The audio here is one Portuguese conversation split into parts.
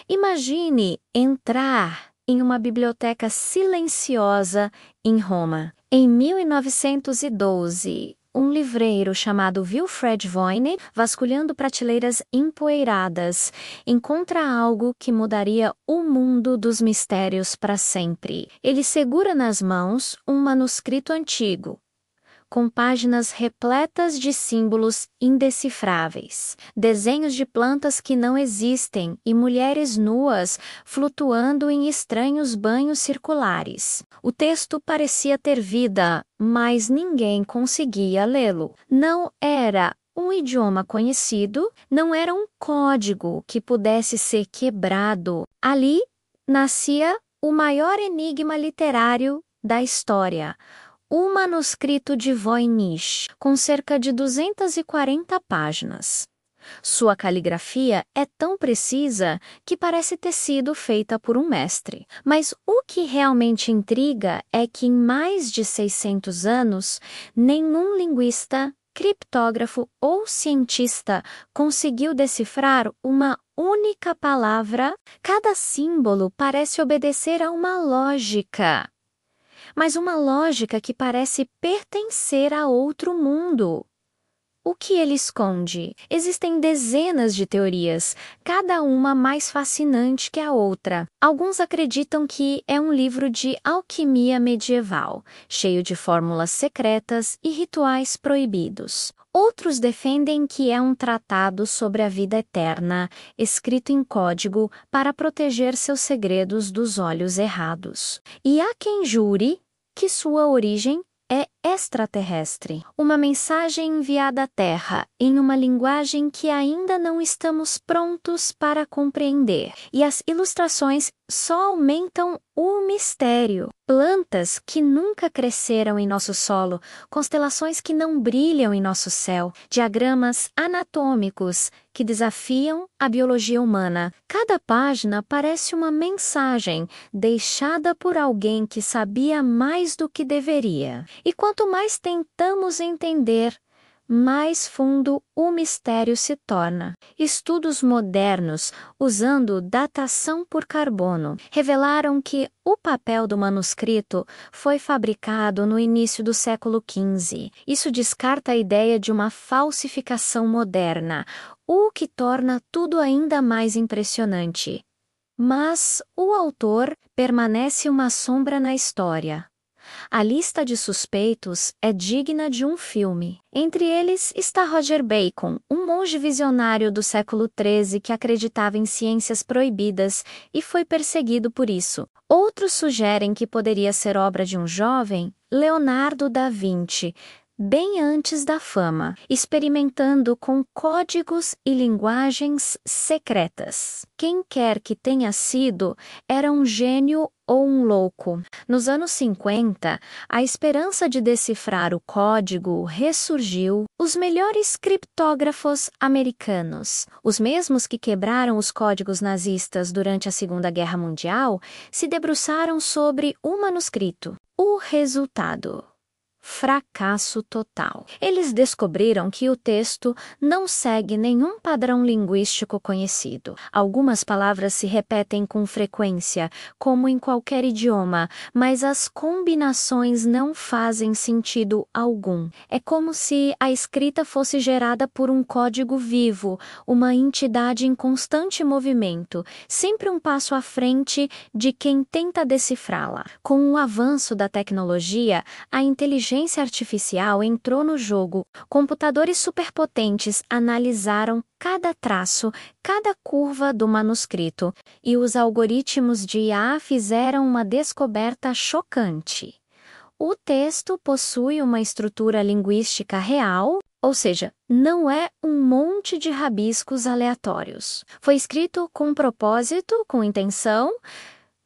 Imagine entrar em uma biblioteca silenciosa em Roma. Em 1912, um livreiro chamado Wilfred Voynich, vasculhando prateleiras empoeiradas, encontra algo que mudaria o mundo dos mistérios para sempre. Ele segura nas mãos um manuscrito antigo, com páginas repletas de símbolos indecifráveis, desenhos de plantas que não existem e mulheres nuas flutuando em estranhos banhos circulares. O texto parecia ter vida, mas ninguém conseguia lê-lo. Não era um idioma conhecido, não era um código que pudesse ser quebrado. Ali nascia o maior enigma literário da história. O manuscrito de Voynich, com cerca de 240 páginas. Sua caligrafia é tão precisa que parece ter sido feita por um mestre. Mas o que realmente intriga é que em mais de 600 anos, nenhum linguista, criptógrafo ou cientista conseguiu decifrar uma única palavra. Cada símbolo parece obedecer a uma lógica. Mas uma lógica que parece pertencer a outro mundo. O que ele esconde? Existem dezenas de teorias, cada uma mais fascinante que a outra. Alguns acreditam que é um livro de alquimia medieval, cheio de fórmulas secretas e rituais proibidos. Outros defendem que é um tratado sobre a vida eterna, escrito em código para proteger seus segredos dos olhos errados. E há quem jure que sua origem é extraterrestre, uma mensagem enviada à Terra em uma linguagem que ainda não estamos prontos para compreender. E as ilustrações só aumentam o mistério. Plantas que nunca cresceram em nosso solo, constelações que não brilham em nosso céu, diagramas anatômicos que desafiam a biologia humana. Cada página parece uma mensagem deixada por alguém que sabia mais do que deveria. E quanto mais tentamos entender, mais fundo o mistério se torna. Estudos modernos, usando datação por carbono, revelaram que o papel do manuscrito foi fabricado no início do século XV. Isso descarta a ideia de uma falsificação moderna, o que torna tudo ainda mais impressionante. Mas o autor permanece uma sombra na história. A lista de suspeitos é digna de um filme. Entre eles está Roger Bacon, um monge visionário do século XIII que acreditava em ciências proibidas e foi perseguido por isso. Outros sugerem que poderia ser obra de um jovem, Leonardo da Vinci, bem antes da fama, experimentando com códigos e linguagens secretas. Quem quer que tenha sido, era um gênio ou um louco. Nos anos 50, a esperança de decifrar o código ressurgiu. Os melhores criptógrafos americanos, os mesmos que quebraram os códigos nazistas durante a Segunda Guerra Mundial, se debruçaram sobre o manuscrito. O resultado: fracasso total. Eles descobriram que o texto não segue nenhum padrão linguístico conhecido. Algumas palavras se repetem com frequência, como em qualquer idioma, mas as combinações não fazem sentido algum. É como se a escrita fosse gerada por um código vivo, uma entidade em constante movimento, sempre um passo à frente de quem tenta decifrá-la. Com o avanço da tecnologia, a inteligência artificial entrou no jogo. Computadores superpotentes analisaram cada traço, cada curva do manuscrito, e os algoritmos de IA fizeram uma descoberta chocante. O texto possui uma estrutura linguística real, ou seja, não é um monte de rabiscos aleatórios. Foi escrito com propósito, com intenção,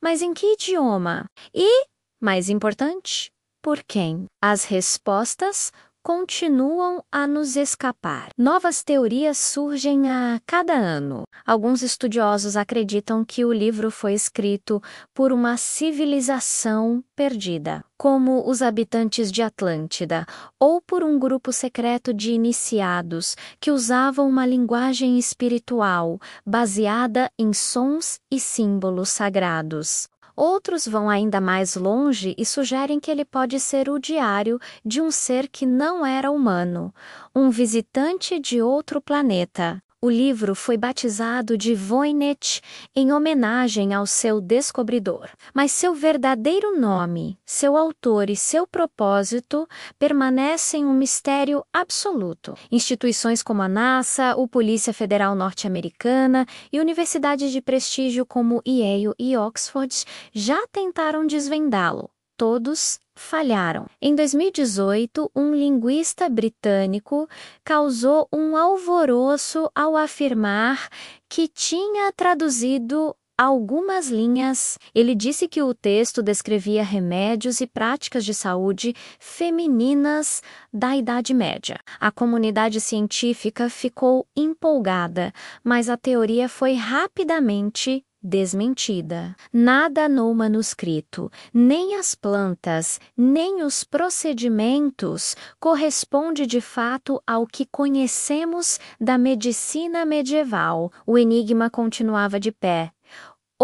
mas em que idioma? E, mais importante, por quem? As respostas continuam a nos escapar. Novas teorias surgem a cada ano. Alguns estudiosos acreditam que o livro foi escrito por uma civilização perdida, como os habitantes de Atlântida, ou por um grupo secreto de iniciados que usavam uma linguagem espiritual baseada em sons e símbolos sagrados. Outros vão ainda mais longe e sugerem que ele pode ser o diário de um ser que não era humano, um visitante de outro planeta. O livro foi batizado de Voynich em homenagem ao seu descobridor. Mas seu verdadeiro nome, seu autor e seu propósito permanecem um mistério absoluto. Instituições como a NASA, a Polícia Federal Norte-Americana e universidades de prestígio como Yale e Oxford já tentaram desvendá-lo. Todos falharam. Em 2018, um linguista britânico causou um alvoroço ao afirmar que tinha traduzido algumas linhas. Ele disse que o texto descrevia remédios e práticas de saúde femininas da Idade Média. A comunidade científica ficou empolgada, mas a teoria foi rapidamente desmentida. Nada no manuscrito, nem as plantas, nem os procedimentos corresponde de fato ao que conhecemos da medicina medieval. O enigma continuava de pé.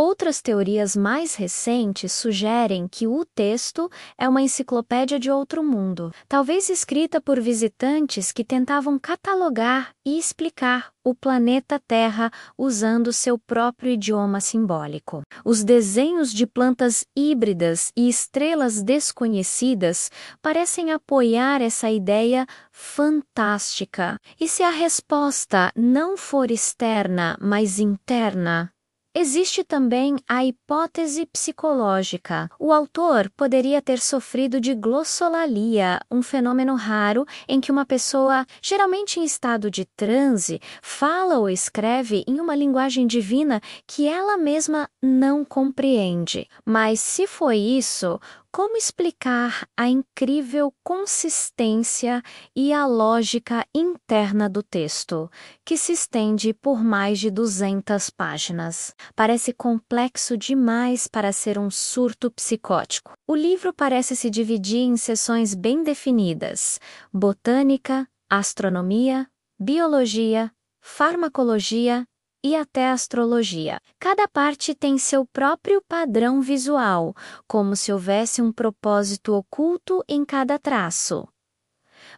Outras teorias mais recentes sugerem que o texto é uma enciclopédia de outro mundo, talvez escrita por visitantes que tentavam catalogar e explicar o planeta Terra usando seu próprio idioma simbólico. Os desenhos de plantas híbridas e estrelas desconhecidas parecem apoiar essa ideia fantástica. E se a resposta não for externa, mas interna? Existe também a hipótese psicológica. O autor poderia ter sofrido de glossolalia, um fenômeno raro em que uma pessoa, geralmente em estado de transe, fala ou escreve em uma linguagem divina que ela mesma não compreende. Mas se foi isso, como explicar a incrível consistência e a lógica interna do texto, que se estende por mais de 200 páginas? Parece complexo demais para ser um surto psicótico. O livro parece se dividir em seções bem definidas: botânica, astronomia, biologia, farmacologia e até astrologia. Cada parte tem seu próprio padrão visual, como se houvesse um propósito oculto em cada traço.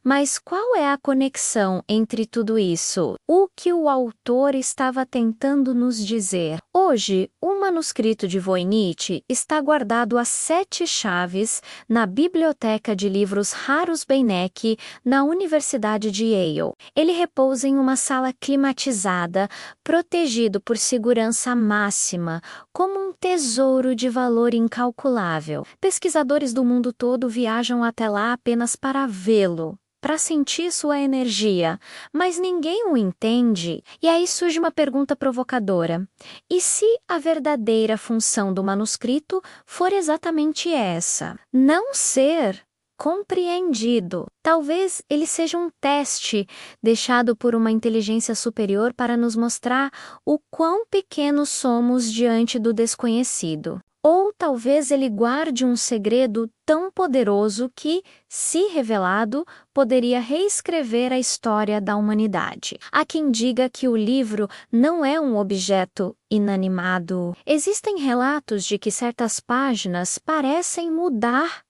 Mas qual é a conexão entre tudo isso? O que o autor estava tentando nos dizer? Hoje, o manuscrito de Voynich está guardado a 7 chaves na Biblioteca de Livros Raros Beinecke, na Universidade de Yale. Ele repousa em uma sala climatizada, protegido por segurança máxima, como um tesouro de valor incalculável. Pesquisadores do mundo todo viajam até lá apenas para vê-lo, para sentir sua energia, mas ninguém o entende. E aí surge uma pergunta provocadora: e se a verdadeira função do manuscrito for exatamente essa? Não ser compreendido. Talvez ele seja um teste deixado por uma inteligência superior para nos mostrar o quão pequenos somos diante do desconhecido. Ou talvez ele guarde um segredo tão poderoso que, se revelado, poderia reescrever a história da humanidade. Há quem diga que o livro não é um objeto inanimado. Existem relatos de que certas páginas parecem mudar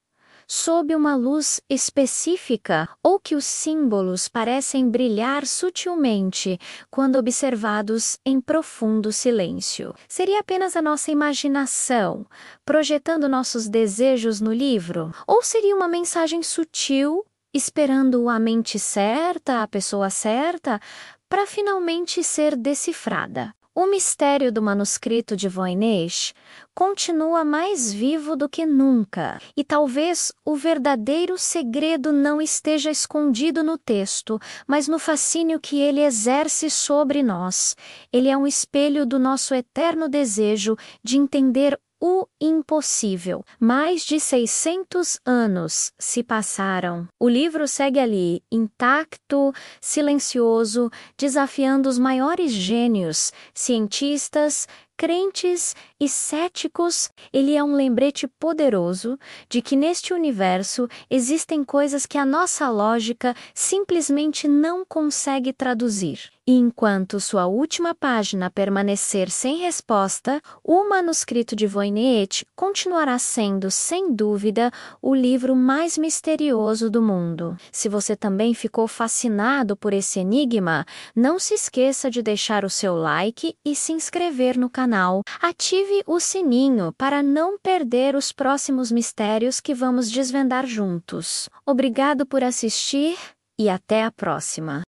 sob uma luz específica, ou que os símbolos parecem brilhar sutilmente quando observados em profundo silêncio. Seria apenas a nossa imaginação projetando nossos desejos no livro? Ou seria uma mensagem sutil, esperando a mente certa, a pessoa certa, para finalmente ser decifrada? O mistério do manuscrito de Voynich continua mais vivo do que nunca, e talvez o verdadeiro segredo não esteja escondido no texto, mas no fascínio que ele exerce sobre nós. Ele é um espelho do nosso eterno desejo de entender o impossível. Mais de 600 anos se passaram. O livro segue ali, intacto, silencioso, desafiando os maiores gênios, cientistas, crentes e céticos. Ele é um lembrete poderoso de que neste universo existem coisas que a nossa lógica simplesmente não consegue traduzir. E enquanto sua última página permanecer sem resposta, o manuscrito de Voynich continuará sendo, sem dúvida, o livro mais misterioso do mundo. Se você também ficou fascinado por esse enigma, não se esqueça de deixar o seu like e se inscrever no canal. Ative o sininho para não perder os próximos mistérios que vamos desvendar juntos. Obrigado por assistir e até a próxima!